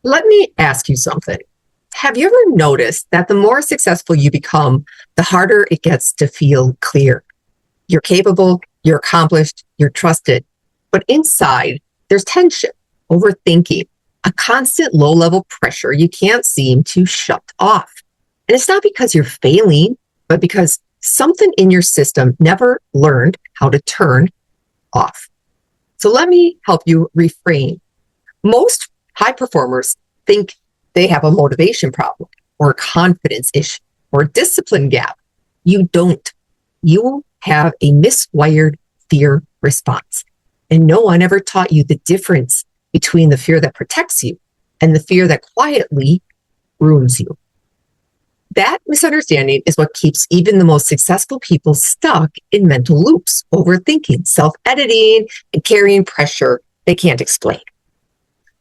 Let me ask you something. Have you ever noticed that the more successful you become, the harder it gets to feel clear? You're capable, you're accomplished, you're trusted, but inside there's tension, overthinking, a constant low level pressure you can't seem to shut off. And it's not because you're failing, but because something in your system never learned how to turn off. So let me help you reframe. Most high performers think they have a motivation problem or a confidence issue or a discipline gap. You don't. You have a miswired fear response. And no one ever taught you the difference between the fear that protects you and the fear that quietly ruins you. That misunderstanding is what keeps even the most successful people stuck in mental loops, overthinking, self-editing, and carrying pressure they can't explain.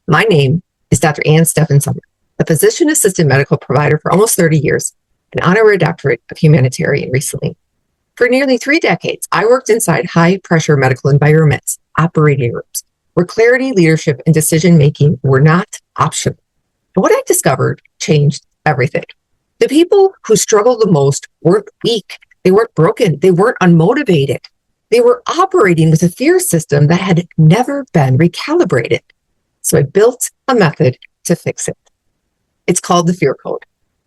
My name is Dr. Ann Stephan Sommer, a physician-assisted medical provider for almost 30 years, an honorary doctorate of humanitarian recently. For nearly 3 decades, I worked inside high-pressure medical environments, operating rooms, where clarity, leadership, and decision-making were not optional. And what I discovered changed everything. The people who struggled the most weren't weak. They weren't broken. They weren't unmotivated. They were operating with a fear system that had never been recalibrated. So I built a method to fix it. It's called the Fear Code.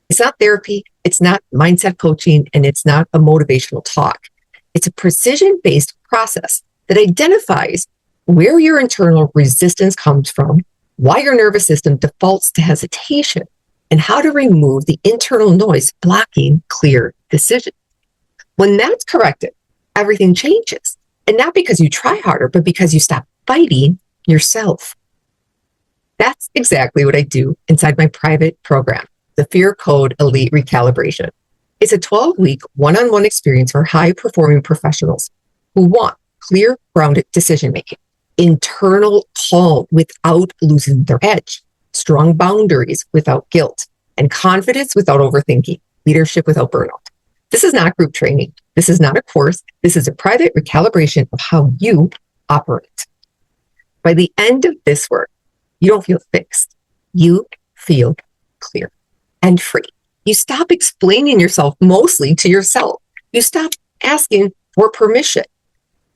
It's not therapy. It's not mindset coaching, and it's not a motivational talk. It's a precision-based process that identifies where your internal resistance comes from, why your nervous system defaults to hesitation, and how to remove the internal noise blocking clear decisions. When that's corrected, everything changes. And not because you try harder, but because you stop fighting yourself. That's exactly what I do inside my private program, the Fear Code Elite Recalibration. It's a 12-week one-on-one experience for high-performing professionals who want clear, grounded decision-making, internal calm without losing their edge, strong boundaries without guilt, and confidence without overthinking, leadership without burnout. This is not group training. This is not a course. This is a private recalibration of how you operate. By the end of this work, you don't feel fixed. You feel clear and free. You stop explaining yourself mostly to yourself. You stop asking for permission.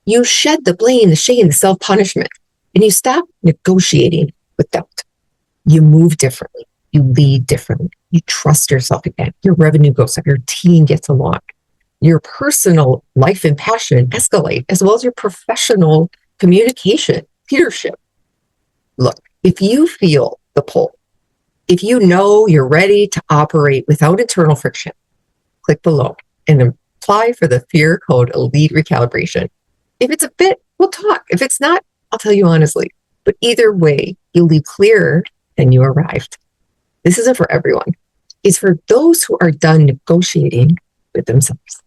You shed the blame, the shame, the self-punishment, and you stop negotiating with doubt. You move differently. You lead differently. You trust yourself again. Your revenue goes up. Your team gets along. Your personal life and passion escalate, as well as your professional communication, leadership. Look, if you feel the pull, if you know you're ready to operate without internal friction, click below and apply for the Fear Code Elite Recalibration. If it's a fit, we'll talk. If it's not, I'll tell you honestly. But either way, you'll leave clearer than you arrived. This isn't for everyone. It's for those who are done negotiating with themselves.